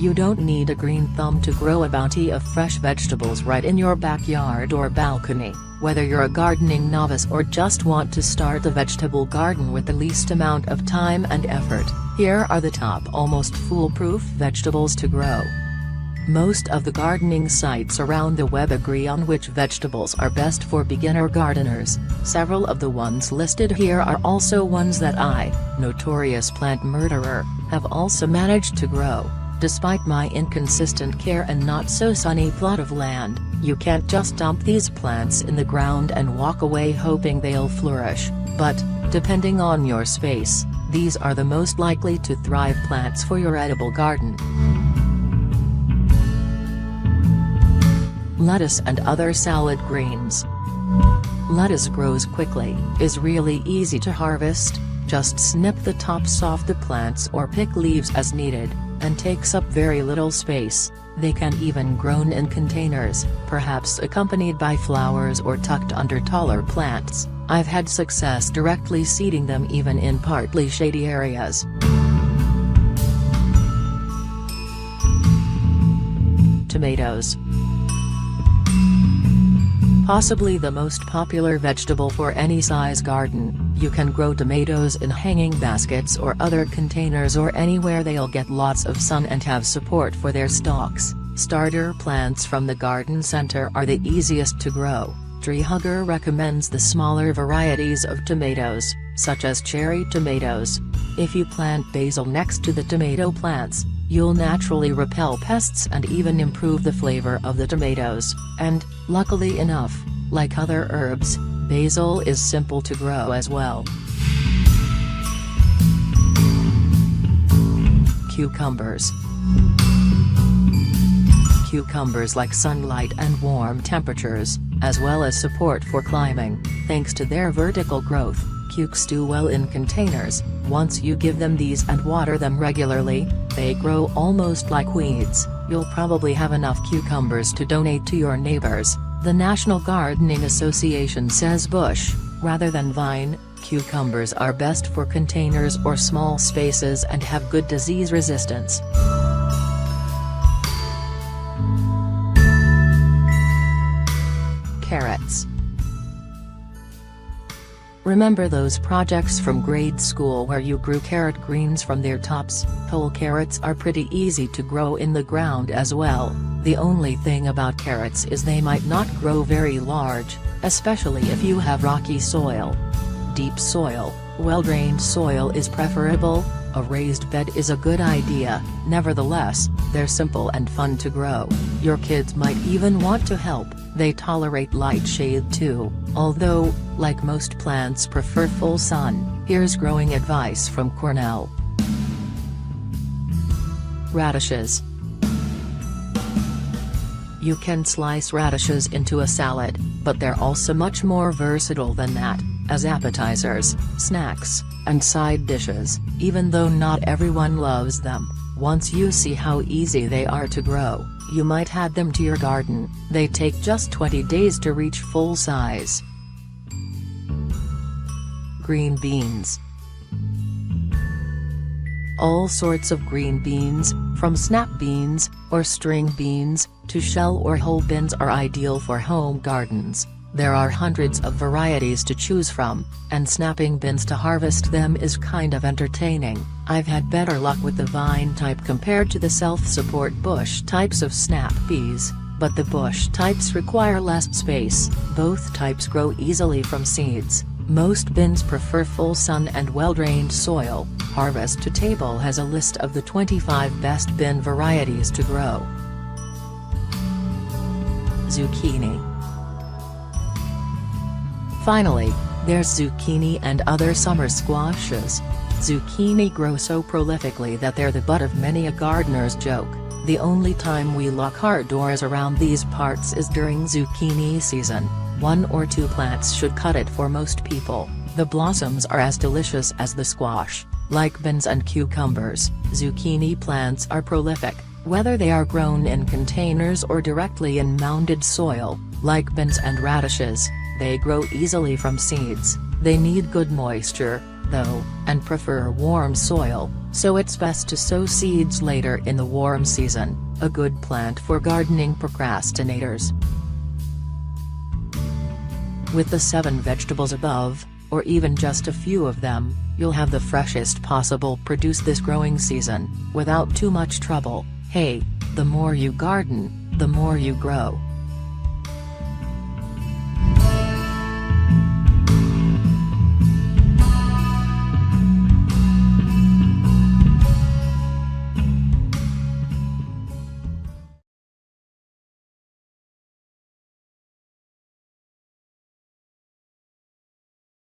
You don't need a green thumb to grow a bounty of fresh vegetables right in your backyard or balcony. Whether you're a gardening novice or just want to start a vegetable garden with the least amount of time and effort, here are the top almost foolproof vegetables to grow. Most of the gardening sites around the web agree on which vegetables are best for beginner gardeners. Several of the ones listed here are also ones that I, notorious plant murderer, have also managed to grow. Despite my inconsistent care and not so sunny plot of land, you can't just dump these plants in the ground and walk away hoping they'll flourish, but, depending on your space, these are the most likely to thrive plants for your edible garden. Lettuce and other salad greens. Lettuce grows quickly, is really easy to harvest, just snip the tops off the plants or pick leaves as needed, and takes up very little space. They can even grow in containers, perhaps accompanied by flowers or tucked under taller plants. I've had success directly seeding them even in partly shady areas. Tomatoes. Possibly the most popular vegetable for any size garden, you can grow tomatoes in hanging baskets or other containers or anywhere they'll get lots of sun and have support for their stalks. Starter plants from the garden center are the easiest to grow. Tree Hugger recommends the smaller varieties of tomatoes, such as cherry tomatoes. If you plant basil next to the tomato plants, you'll naturally repel pests and even improve the flavor of the tomatoes, and, luckily enough, like other herbs, basil is simple to grow as well. Cucumbers. Cucumbers like sunlight and warm temperatures, as well as support for climbing. Thanks to their vertical growth, cucumbers do well in containers. Once you give them these and water them regularly, they grow almost like weeds. You'll probably have enough cucumbers to donate to your neighbors. The National Gardening Association says bush, rather than vine, cucumbers are best for containers or small spaces and have good disease resistance. Carrots. Remember those projects from grade school where you grew carrot greens from their tops? Whole carrots are pretty easy to grow in the ground as well. The only thing about carrots is they might not grow very large, especially if you have rocky soil. Deep soil, well-drained soil is preferable. A raised bed is a good idea. Nevertheless, they're simple and fun to grow. Your kids might even want to help. They tolerate light shade too, although, like most plants prefer full sun. Here's growing advice from Cornell. Radishes. You can slice radishes into a salad, but they're also much more versatile than that, as appetizers, snacks, and side dishes, even though not everyone loves them. Once you see how easy they are to grow, you might add them to your garden. They take just 20 days to reach full size. Green beans. All sorts of green beans, from snap beans, or string beans, to shell or whole beans are ideal for home gardens. There are hundreds of varieties to choose from, and snapping beans to harvest them is kind of entertaining. I've had better luck with the vine type compared to the self-support bush types of snap peas, but the bush types require less space. Both types grow easily from seeds. Most bins prefer full sun and well-drained soil. Harvest to Table has a list of the 25 best bin varieties to grow. Zucchini. Finally, there's zucchini and other summer squashes. Zucchini grow so prolifically that they're the butt of many a gardener's joke. The only time we lock our doors around these parts is during zucchini season. 1 or 2 plants should cut it for most people. The blossoms are as delicious as the squash. Like beans and cucumbers, zucchini plants are prolific, whether they are grown in containers or directly in mounded soil. Like beans and radishes, they grow easily from seeds. They need good moisture, though, and prefer warm soil, so it's best to sow seeds later in the warm season, a good plant for gardening procrastinators. With the 7 vegetables above, or even just a few of them, you'll have the freshest possible produce this growing season, without too much trouble. Hey, the more you garden, the more you grow.